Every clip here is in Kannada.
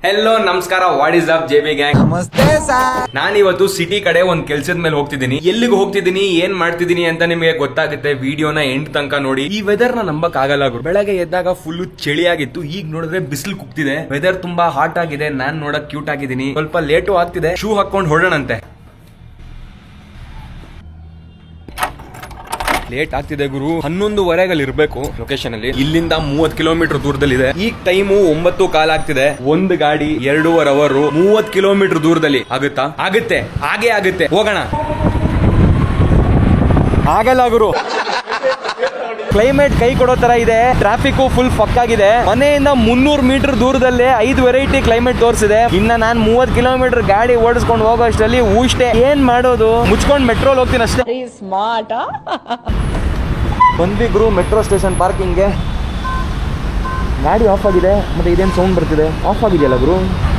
ಹೆಲೋ ನಮಸ್ಕಾರ, what is up JB gang. ನಮಸ್ತೆ ಸರ್. ನಾನಿವತ್ತು ಸಿಟಿ ಕಡೆ ಒಂದ್ ಕೆಲ್ಸದ ಮೇಲೆ ಹೋಗ್ತಿದ್ದೀನಿ. ಎಲ್ಲಿಗೆ ಹೋಗ್ತಿದ್ದೀನಿ, ಏನ್ ಮಾಡ್ತಿದ್ದೀನಿ ಅಂತ ನಿಮಗೆ ಗೊತ್ತಾಗುತ್ತೆ. ವಿಡಿಯೋನ ಎಂಡ್ ತನಕ ನೋಡಿ. ಈ ವೆದರ್ ನ ನಂಬಕ್ ಆಗಲ್ಲ. ಬೆಳಗ್ಗೆ ಎದ್ದಾಗ ಫುಲ್ ಚಳಿ ಆಗಿತ್ತು, ಈಗ ನೋಡಿದ್ರೆ ಬಿಸಿಲು ಕುಗ್ತಿದೆ. ವೆದರ್ ತುಂಬಾ ಹಾಟ್ ಆಗಿದೆ. ನಾನ್ ನೋಡಕ್ ಕ್ಯೂಟ್ ಆಗಿದ್ದೀನಿ. ಸ್ವಲ್ಪ ಲೇಟು ಆಗ್ತಿದೆ. ಶೂ ಹಾಕೊಂಡು ಹೊರಡೋಣಂತೆ. ಲೇಟ್ ಆಗ್ತಿದೆ ಗುರು. 11:15 ಇರ್ಬೇಕು ಲೊಕೇಶನ್ ಅಲ್ಲಿ. ಇಲ್ಲಿಂದ 30 ಕಿಲೋಮೀಟರ್ ದೂರದಲ್ಲಿದೆ. ಈಗ ಟೈಮು 9:15 ಆಗ್ತಿದೆ. ಒಂದು ಗಾಡಿ 2.5 ಅವರ್ 30 ಕಿಲೋಮೀಟರ್ ದೂರದಲ್ಲಿ ಆಗುತ್ತಾ? ಆಗುತ್ತೆ, ಹಾಗೆ ಆಗುತ್ತೆ. ಹೋಗೋಣ. ಆಗಲ್ಲ ಗುರು. ಕ್ಲೈಮೇಟ್ ಕೈ ಕೊಡೋ ತರ ಇದೆ. ಟ್ರಾಫಿಕ್ ಫುಲ್ ಫಕ್ ಆಗಿದೆ. ಮನೆಯಿಂದ 300 ಮೀಟರ್ ದೂರದಲ್ಲಿ 5 ವೆರೈಟಿ ಕ್ಲೈಮೇಟ್ ತೋರಿಸಿದೆ. ಇನ್ನ ನಾನು 30 ಕಿಲೋಮೀಟರ್ ಗಾಡಿ ಓಡಿಸ್ಕೊಂಡು ಹೋಗೋ ಅಷ್ಟರಲ್ಲಿ ಊಷ್ಟೇ. ಏನ್ ಮಾಡೋದು? ಮುಚ್ಕೊಂಡು ಮೆಟ್ರೋಲ್ ಹೋಗ್ತೀನಿ ಅಷ್ಟೇ. ಸ್ಮಾರ್ಟ್. ಬಂದ್ವಿ ಗುರು ಮೆಟ್ರೋ ಸ್ಟೇಷನ್ ಪಾರ್ಕಿಂಗ್ಗೆ. ಗಾಡಿ ಆಫ್ ಆಗಿದೆ. ಮತ್ತೆ ಇದೇನು ಸೌಂಡ್ ಬರ್ತಿದೆ? ಆಫ್ ಆಗಿದೆಯಲ್ಲ ಗುರು.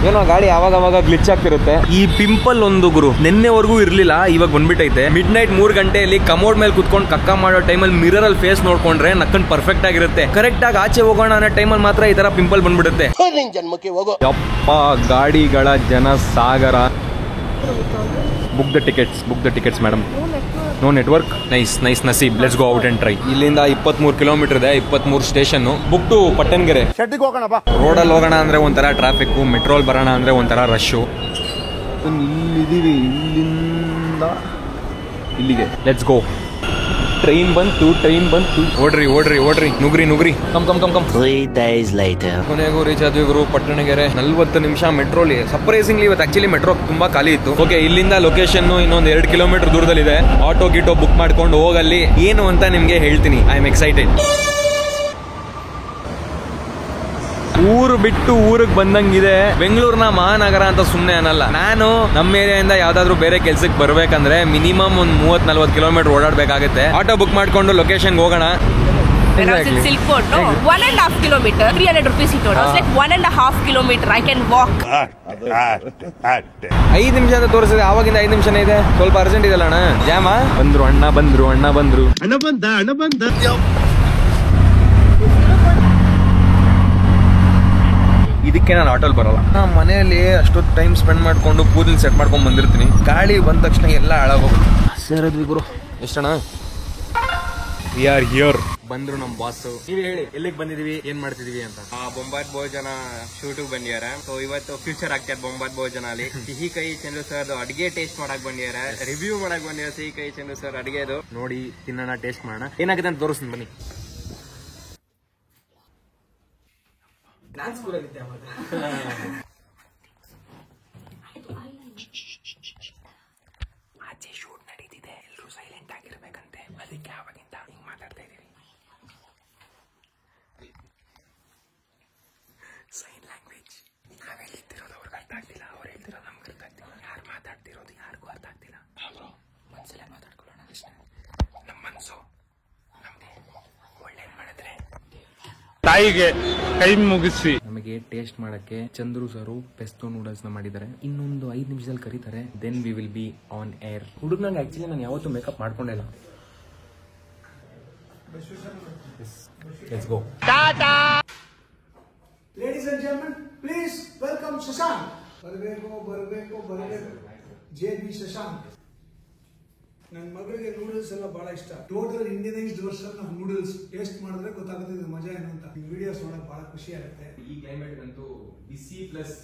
ಏನೋ ಗಾಡಿ ಅವಾಗ ಗ್ಲಿಚ್ ಆಗ್ತಿರುತ್ತೆ. ಈ ಪಿಂಪಲ್ ಒಂದು ಗುರು ನಿನ್ನೆವರೆಗೂ ಇರ್ಲಿಲ್ಲ, ಇವಾಗ ಬಂದ್ಬಿಟ್ಟೈತೆ. ಮಿಡ್ ನೈಟ್ 3 ಗಂಟೆಯಲ್ಲಿ ಕಮೋಡ್ ಮೇಲೆ ಕುತ್ಕೊಂಡು ಕಕ್ಕ ಮಾಡೋ ಟೈಮಲ್ಲಿ ಮಿರರ್ ಅಲ್ಲಿ ಫೇಸ್ ನೋಡ್ಕೊಂಡ್ರೆ ನಕ್ಕನ್ ಪರ್ಫೆಕ್ಟ್ ಆಗಿರುತ್ತೆ. ಕರೆಕ್ಟ್ ಆಗಿ ಆಚೆ ಹೋಗೋಣ ಅನ್ನೋ ಟೈಮಲ್ಲಿ ಮಾತ್ರ ಈ ತರ ಪಿಂಪಲ್ ಬಂದ್ಬಿಡುತ್ತೆ. ಯಪ್ಪ, ಗಾಡಿಗಳ ಜನ ಸಾಗರ. Book the tickets madam. No network. Nice ನಸೀಬ್. Let's go out and try. ಇಲ್ಲಿಂದ 23 ಕಿಲೋಮೀಟರ್ ಇದೆ. 23 ಸ್ಟೇಷನ್. Book to Pattanagere. ರೋಡಲ್ಲಿ ಹೋಗೋಣ ಅಂದ್ರೆ ಒಂಥರ ಟ್ರಾಫಿಕ್, ಮೆಟ್ರೋಲ್ ಬರೋಣ ಅಂದ್ರೆ ಒಂಥರ ರಶ್ಶು. ಇಲ್ಲಿದ್ದೀವಿ. ಇಲ್ಲಿಂದ ಇಲ್ಲಿಗೆ ಲೆಟ್ಸ್ ಗೋ. ಟ್ರೈನ್ ಬಂತು. ಓಡ್ರಿ. ನುಗ್ರಿ. ಕಮ್. 3 days later. ಕೊನೆಗೂ ರೀಚ್ ಆದ್ವಿ ಗುರು ಪಟ್ಟಣಗೆರೆ. 40 ನಿಮಿಷ ಮೆಟ್ರೋಲಿ. ಸರ್ಪ್ರೈಸಿಂಗ್ಲಿ ಇವತ್ತು ಆಕ್ಚುಲಿ ಮೆಟ್ರೋ ತುಂಬಾ ಖಾಲಿ ಇತ್ತು. ಓಕೆ, ಇಲ್ಲಿಂದ ಲೊಕೇಶನ್ ಇನ್ನೊಂದು 2 ಕಿಲೋಮೀಟರ್ ದೂರದಲ್ಲಿದೆ. ಆಟೋ ಗಿಟೋ ಬುಕ್ ಮಾಡ್ಕೊಂಡು ಹೋಗಲ್ಲಿ ಏನು ಅಂತ ನಿಮ್ಗೆ ಹೇಳ್ತೀನಿ. I am excited. ಊರು ಬಿಟ್ಟು ಊರಿಗೆ ಬಂದಂಗಿದೆ. ಬೆಂಗಳೂರಿನ ಮಹಾನಗರ ಅಂತ ಸುಮ್ನೆ ಅನ್ನಲ್ಲ. ನಾನು ನಮ್ಮ ಏರಿಯಾದಿಂದ ಯಾವ್ದಾದ್ರು ಬೇರೆ ಕೆಲ್ಸಕ್ಕೆ ಬರ್ಬೇಕಂದ್ರೆ ಮಿನಿಮಮ್ ಒಂದು 30-40 ಕಿಲೋಮೀಟರ್ ಓಡಾಡ್ಬೇಕಾಗುತ್ತೆ. ಆಟೋ ಬುಕ್ ಮಾಡ್ಕೊಂಡು ಲೊಕೇಶನ್ ಹೋಗೋಣ. Silk Fort, no? 1.5 kilometer, 300 rupees it was. Like 1.5 kilometer, I can walk. 5 ನಿಮಿಷ ಅಂತ ತೋರಿಸಿದೆ. ಆವಾಗಿಂದ 5 ನಿಮಿಷನೇ ಇದೆ. ಸ್ವಲ್ಪ ಅರ್ಜೆಂಟ್ ಇದೆಲ್ಲ ಅಣ್ಣ. ಜಾಮ ಬಂದ್ರು. ಅಣ್ಣ ಬಂದ. ಇದಕ್ಕೆ ನಾನು ಆಟೋಲ್ ಬರಲ್ಲ. ನಾನು ಮನೆಯಲ್ಲಿ ಅಷ್ಟೊತ್ತು ಟೈಮ್ ಸ್ಪೆಂಡ್ ಮಾಡ್ಕೊಂಡು ಕೂದಲು ಸೆಟ್ ಮಾಡ್ಕೊಂಡು ಬಂದಿರ್ತೀನಿ. ಗಾಳಿ ಬಂದ ತಕ್ಷಣ ಎಲ್ಲ ಹಾಳಾಗೋಗುತ್ತೆ. ಸೇರಿದ್ವಿ ಗುರು. ಎಷ್ಟಣ್ಣ? We are here. ಬಂದ್ರು ನಮ್ ಬಾಸ್. ನೀವ್ ಹೇಳಿ ಎಲ್ಲಿಗೆ ಬಂದಿದೀವಿ, ಏನ್ ಮಾಡ್ತಿದೀವಿ ಅಂತ. ಬೊಂಬಾಟ್ ಭೋಜನ ಶೂಟಿಗೆ ಬಂದಿದ್ದಾರೆ. ಸೊ ಇವತ್ತು ಫ್ಯೂಚರ್ ಆಗ್ತಾರೆ ಬೊಂಬಾಟ್ ಭೋಜನ ಅಲ್ಲಿ. ಸಿಹಿ ಕೈ ಚಂದ್ರು ಸರ್ ಅಡಿಗೆ ಟೇಸ್ಟ್ ಮಾಡಕ್ ಬಂದಿದ್ದಾರೆ. ರಿವ್ಯೂ ಮಾಡಕ್ ಬಂದಿದ್ದಾರೆ ಸಿಹಿ ಕೈ ಚಂದ್ರು ಸರ್ ಅಡಿಗೆದು. ನೋಡಿ ತಿನ್ನೋಣ, ಟೇಸ್ಟ್ ಮಾಡೋಣ. ಏನಾಗಿದೆ ಅಂತ ತೋರಿಸ್ತೀನಿ ಬನ್ನಿ. ಆಚೆ ಶೂಟ್ ನಡೀತಿದೆ, ಎಲ್ಲರೂ ಸೈಲೆಂಟ್ ಆಗಿರ್ಬೇಕಂತೆ. ಅದಕ್ಕೆ ಆವಾಗಿಂದ ಹಿಂಗ್ ಮಾತಾಡ್ತಾ ಇದೀವಿ. Sign language. ನಾವ್ ಹೇಳ್ತಿರೋದು ಅವ್ರಿಗೆ ಅರ್ಥ ಆಗ್ತಿಲ್ಲ, ಅವ್ರು ಹೇಳ್ತಿರೋದು ನಮ್ಗೆ ಅರ್ಥ ಆಗ್ತಿಲ್ಲ. ಯಾರು ಮಾತಾಡ್ತಿರೋದು ಯಾರಿಗೂ ಅರ್ಥ ಆಗ್ತಿಲ್ಲ. ಮನ್ಸಲ್ಲೇ ಮಾತಾಡ್ಕೊಳ್ಳೋಣ ಅಷ್ಟೇ. ನಮ್ಮ ಮನ್ಸು ನಮ್ಗೆ ಒಳ್ಳೇದ್ ಮಾಡಿದ್ರೆ ತಾಯಿಗೆ ಕೈ ಮುಗಿಸಿ. ನಮಗೆ ಟೇಸ್ಟ್ ಮಾಡಕ್ಕೆ ಚಂದ್ರು ಸರು ಪೆಸ್ಟೋ ನೂಡಲ್ಸ್ ನ ಮಾಡಿದ್ದಾರೆ. ಇನ್ನೊಂದು 5 ನಿಮಿಷದಲ್ಲಿ ಕರೀತಾರೆ. Then we will be on air. ಹುಡುಗನಾಗ ಆಕ್ಚುಲಿ ನಾನು ಯಾವತ್ತೂ ಮೇಕಪ್ ಮಾಡ್ಕೊಂಡಿಲ್ಲ. Let's go. Ladies and gentlemen, please welcome Shashank. ಬರಬೇಕು JB Shashank. ನನ್ನ ಮಗಳಿಗೆ ನೂಡಲ್ಸ್ ಎಲ್ಲ ಬಹಳ ಇಷ್ಟ. Total ಇಂಡಿಯನೈಸ್ಡ್ version of noodles taste ಮಾಡಿದ್ರೆ ಗೊತ್ತಾಗುತ್ತೆ ಇದು ಮಜಾ ಏನು ಅಂತ. ಈ ವಿಡಿಯೋಸ್ ನೋಡಕ್ ಬಹಳ ಖುಷಿ ಆಗುತ್ತೆ. ಈ ಕ್ಲೈಮೇಟ್ ಅಂತೂ ಬಿಸಿ ಪ್ಲಸ್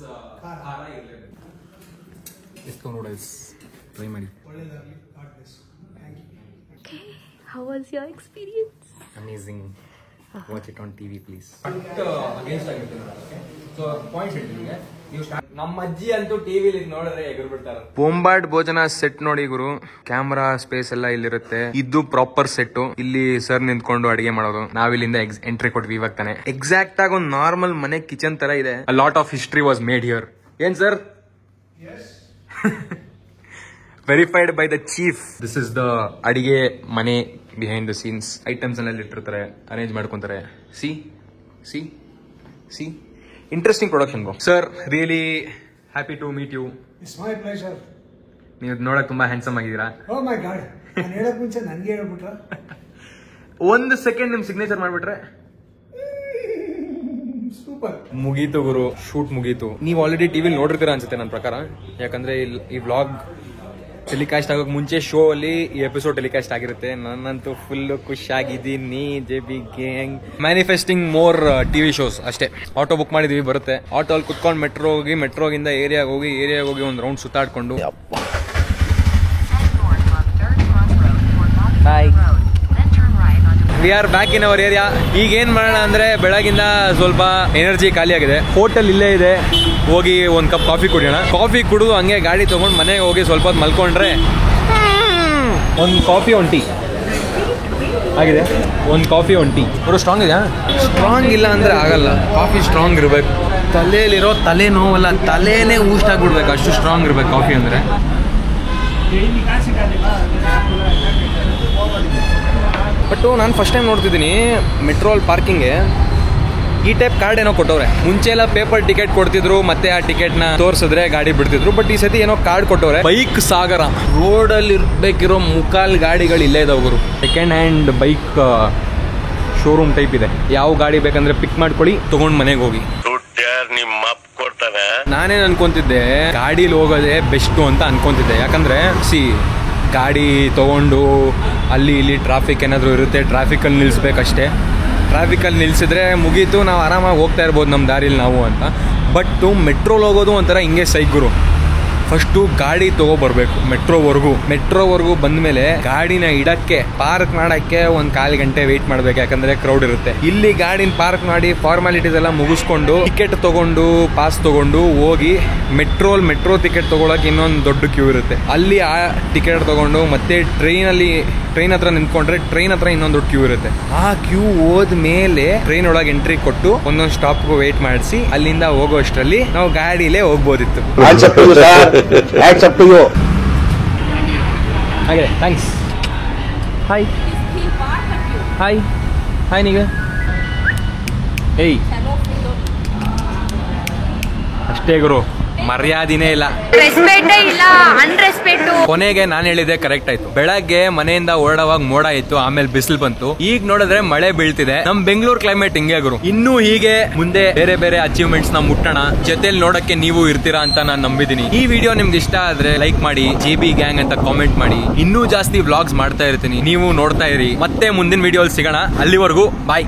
ಖಾರ ಇರಲೇಬೇಕು. ಪೆಸ್ಟೋ ನೂಡಲ್ಸ್ ಟ್ರೈ ಮಾಡಿ. ಒಳ್ಳೆದಾಗಲಿ. God bless. Thank you. Okay, how was your experience? Amazing. Watch it on TV please. Against ಆಗಿರುತ್ತೆ. ಸೊ ಪಾಯಿಂಟ್ಸ್ ಹೇಳ್ತೀನಿ. ನಮ್ಮ ಅಜ್ಜಿ ಅಂತೂ ಟಿವಿಲಿ ನೋಡಿದ್ರೆ ಎಗರ್ ಬಿಡ್ತಾರೆ. ಬೊಂಬಾಟ್ ಭೋಜನ ಸೆಟ್ ನೋಡಿ ಗುರು. ಕ್ಯಾಮ್ರಾ ಸ್ಪೇಸ್ ಎಲ್ಲ ಇಲ್ಲಿರುತ್ತೆ. ಇದು ಪ್ರಾಪರ್ ಸೆಟ್. ಇಲ್ಲಿ ಸರ್ ನಿಂತ್ಕೊಂಡು ಅಡಿಗೆ ಮಾಡೋದು. ನಾವಿಲ್ಲಿಂದ ಎಂಟ್ರಿ ಕೊಟ್ವಿ ಇವಾಗ ತಾನೆ. ಎಕ್ಸಾಕ್ಟ್ ಆಗಿ ಒಂದು ನಾರ್ಮಲ್ ಮನೆ ಕಿಚನ್ ತರ ಇದೆ. A lot of history was made here. ಏನ್ sir? Verified by the chief. This is the ಅಡಿಗೆ ಮನೆ ಬಿಹೈಂಡ್ ದ ಸೀನ್ಸ್. ಐಟಮ್ಸ್ ಎಲ್ಲ ಇಟ್ಟಿರ್ತಾರೆ, ಅರೇಂಜ್ ಮಾಡ್ಕೊಂತಾರೆ. See interesting production bro. Sir really happy to meet you. It's my pleasure. ನೀವು ನೋಡಕ್ ತುಂಬಾ ಹ್ಯಾಂಡ್ಸಮ್ ಆಗಿದ್ದೀರಾ. Oh my God. ನಾನು ಹೇಳಕ್ ಮುಂಚೆ ನನಗೆ ಹೇಳ್ಬಿಟ್ರ. 1 ಸೆಕೆಂಡ್ ನಿಮ್ ಸಿಗ್ನೇಚರ್ ಮಾಡ್ಬಿಟ್ರೆ ಸೂಪರ್. ಮುಗೀತು ಗುರು, ಶೂಟ್ ಮುಗೀತು. ನೀವು ಆಲ್ರೆಡಿ ಟಿವಿಲಿ ನೋಡಿರ್ತೀರ ಅನ್ಸುತ್ತೆ ನನ್ನ ಪ್ರಕಾರ, ಯಾಕಂದ್ರೆ ಈ ವ್ಲಾಗ್ ಟೆಲಿಕಾಸ್ಟ್ ಆಗೋಕೆ ಮುಂಚೆ ಶೋ ಅಲ್ಲಿ ಈ ಎಪಿಸೋಡ್ ಟೆಲಿಕಾಸ್ಟ್ ಆಗಿರುತ್ತೆ. ನನ್ನಂತೂ ಫುಲ್ ಖುಷಿಯಾಗಿದ್ದೀನಿ. JB gang manifesting more TV shows ಅಷ್ಟೇ. ಆಟೋ ಬುಕ್ ಮಾಡಿದೀವಿ, ಬರುತ್ತೆ. ಆಟೋ ಅಲ್ಲಿ ಕುತ್ಕೊಂಡು ಮೆಟ್ರೋಗಿಂದ ಏರಿಯಾಗ ಹೋಗಿ ಒಂದು ರೌಂಡ್ ಸುತ್ತಾಡ್ಕೊಂಡು we are back in our area. ಈಗ ಏನ್ ಮಾಡೋಣ ಅಂದ್ರೆ, ಬೆಳಗಿಂದ ಸ್ವಲ್ಪ ಎನರ್ಜಿ ಖಾಲಿ ಆಗಿದೆ. ಹೋಟೆಲ್ ಇಲ್ಲೇ ಇದೆ, ಹೋಗಿ ಒಂದು ಕಪ್ ಕಾಫಿ ಕುಡಿಯೋಣ. ಕಾಫಿ ಕುಡಿದು ಹಂಗೆ ಗಾಡಿ ತಗೊಂಡು ಮನೆಗೆ ಹೋಗಿ ಸ್ವಲ್ಪ ಹೊತ್ತು ಮಲ್ಕೊಂಡ್ರೆ ಒಂದು ಕಾಫಿ ಒಂದು ಟೀ ಆಗಿದೆ. ಒಂದು ಕಾಫಿ ಒಂದು ಟೀ. ಅವರು ಸ್ಟ್ರಾಂಗ್ ಇದೆಯಾ? ಸ್ಟ್ರಾಂಗ್ ಇಲ್ಲ ಅಂದ್ರೆ ಆಗಲ್ಲ. ಕಾಫಿ ಸ್ಟ್ರಾಂಗ್ ಇರಬೇಕು. ತಲೆಯಲ್ಲಿರೋ ತಲೆ ನೋವಲ್ಲ, ತಲೆನೇ ಊಷ್ಟಾಗ್ಬಿಡ್ಬೇಕು, ಅಷ್ಟು ಸ್ಟ್ರಾಂಗ್ ಇರ್ಬೇಕು ಕಾಫಿ ಅಂದ್ರೆ. ಬಟ್ಟು ನಾನು ಫಸ್ಟ್ ಟೈಮ್ ನೋಡ್ತಿದ್ದೀನಿ ಮೆಟ್ರೋಲ್ ಪಾರ್ಕಿಂಗ್ಗೆ ಈ ಟೈಪ್ ಕಾರ್ಡ್ ಏನೋ ಕೊಟ್ಟವ್ರೆ. ಮುಂಚೆ ಎಲ್ಲ ಪೇಪರ್ ಟಿಕೆಟ್ ಕೊಡ್ತಿದ್ರು, ಮತ್ತೆ ಆ ಟಿಕೆಟ್ನ ತೋರಿಸಿದ್ರೆ ಗಾಡಿ ಬಿಡ್ತಿದ್ರು. ಬಟ್ ಈ ಸತಿ ಏನೋ ಕಾರ್ಡ್ ಕೊಟ್ಟವ್ರೆ. ಬೈಕ್ ಸಾಗರ. ರೋಡಲ್ಲಿ ಇರ್ಬೇಕಿರೋ ಮುಕ್ಕಾಲ್ ಗಾಡಿಗಳು ಇಲ್ಲೇ ಇದಾವೆ ಗುರು. Second hand bike showroom type ಇದೆ. ಯಾವ ಗಾಡಿ ಬೇಕಂದ್ರೆ ಪಿಕ್ ಮಾಡ್ಕೊಳ್ಳಿ, ತಗೊಂಡು ಮನೆಗೆ ಹೋಗಿ. ನಾನೇನು ಅನ್ಕೊಂತಿದ್ದೆ, ಗಾಡೀಲಿ ಹೋಗೋದೇ ಬೆಸ್ಟು ಅಂತ ಅನ್ಕೊಂತಿದ್ದೆ. ಯಾಕಂದ್ರೆ ಗಾಡಿ ತೊಗೊಂಡು ಅಲ್ಲಿ ಇಲ್ಲಿ ಟ್ರಾಫಿಕ್ ಏನಾದರೂ ಇರುತ್ತೆ, ಟ್ರಾಫಿಕಲ್ಲಿ ನಿಲ್ಲಿಸ್ಬೇಕಷ್ಟೇ. ಟ್ರಾಫಿಕಲ್ಲಿ ನಿಲ್ಲಿಸಿದ್ರೆ ಮುಗೀತು, ನಾವು ಆರಾಮಾಗಿ ಹೋಗ್ತಾ ಇರ್ಬೋದು ನಮ್ಮ ದಾರಿಲಿ ನಾವು ಅಂತ. ಬಟ್ಟು ಮೆಟ್ರೋಲ್ ಹೋಗೋದು ಒಂಥರ ಹಿಂಗೆ ಸೈಕ್ ಗುರು. ಫಸ್ಟು ಗಾಡಿ ತೊಗೊಬರ್ಬೇಕು ಮೆಟ್ರೋವರೆಗೂ ಬಂದಮೇಲೆ ಗಾಡಿನ ಇಡಕ್ಕೆ, ಪಾರ್ಕ್ ಮಾಡೋಕ್ಕೆ ಒಂದು 1/4 ಗಂಟೆ ವೆಯ್ಟ್ ಮಾಡಬೇಕು, ಯಾಕಂದರೆ ಕ್ರೌಡ್ ಇರುತ್ತೆ. ಇಲ್ಲಿ ಗಾಡಿನ ಪಾರ್ಕ್ ಮಾಡಿ ಫಾರ್ಮಾಲಿಟೀಸ್ ಎಲ್ಲ ಮುಗಿಸ್ಕೊಂಡು ಟಿಕೆಟ್ ತೊಗೊಂಡು ಪಾಸ್ ತೊಗೊಂಡು ಹೋಗಿ ಮೆಟ್ರೋ ಟಿಕೆಟ್ ತೊಗೊಳಕ್ಕೆ ಇನ್ನೊಂದು ದೊಡ್ಡ ಕ್ಯೂ ಇರುತ್ತೆ. ಅಲ್ಲಿ ಆ ಟಿಕೆಟ್ ತೊಗೊಂಡು ಮತ್ತೆ ಟ್ರೈನ್ ಹತ್ರ ನಿಂತ್ಕೊಂಡ್ರೆ ಟ್ರೈನ್ ಹತ್ರ ಇನ್ನೊಂದು ದೊಡ್ಡ ಕ್ಯೂ ಇರುತ್ತೆ. ಆ ಕ್ಯೂ ಹೋದ್ಮೇಲೆ ಟ್ರೈನ್ ಒಳಗೆ ಎಂಟ್ರಿ ಕೊಟ್ಟು ಒಂದೊಂದು ಸ್ಟಾಪ್ಗೂ ವೆಯ್ಟ್ ಮಾಡಿಸಿ ಅಲ್ಲಿಂದ ಹೋಗೋ ಅಷ್ಟರಲ್ಲಿ ನಾವು ಗಾಡಿಲೇ ಹೋಗ್ಬೋದಿತ್ತು. ಹಾಗೆ ಥ್ಯಾಂಕ್ಸ್. ಹಾಯ್ ನೀಗ ಏಯ್ ಅಷ್ಟೇ ಗುರು, ಮರ್ಯಾದಿನೇ ಇಲ್ಲ, ರೆಸ್ಪೆಕ್ಟೇ ಇಲ್ಲ, ಅನ್ರೆಸ್ಪೆಕ್ಟ್. ಕೊನೆಗೆ ನಾನು ಹೇಳಿದೆ ಕರೆಕ್ಟ್ ಆಯ್ತು. ಬೆಳಗ್ಗೆ ಮನೆಯಿಂದ ಓಡಾಡುವಾಗ ಮೋಡ ಇತ್ತು, ಆಮೇಲೆ ಬಿಸಿಲು ಬಂತು. ಈಗ ನೋಡಿದ್ರೆ ಮಳೆ ಬೀಳ್ತಿದೆ. ನಮ್ ಬೆಂಗಳೂರು ಕ್ಲೈಮೇಟ್ ಹಿಂಗೆ ಗುರು. ಇನ್ನೂ ಹೀಗೆ ಮುಂದೆ ಬೇರೆ ಅಚೀವ್ಮೆಂಟ್ಸ್ ನ ಮುಟ್ಟೋಣ. ಜೊತೆಲಿ ನೋಡಕ್ಕೆ ನೀವು ಇರ್ತೀರಾ ಅಂತ ನಾನು ನಂಬಿದ್ದೀನಿ. ಈ ವಿಡಿಯೋ ನಿಮ್ಗೆ ಇಷ್ಟ ಆದ್ರೆ ಲೈಕ್ ಮಾಡಿ, JB ಗ್ಯಾಂಗ್ ಅಂತ ಕಾಮೆಂಟ್ ಮಾಡಿ. ಇನ್ನೂ ಜಾಸ್ತಿ ವ್ಲಾಗ್ಸ್ ಮಾಡ್ತಾ ಇರ್ತೀನಿ, ನೀವು ನೋಡ್ತಾ ಇರಿ. ಮತ್ತೆ ಮುಂದಿನ ವಿಡಿಯೋ ಸಿಗೋಣ. ಅಲ್ಲಿವರೆಗೂ ಬಾಯ್.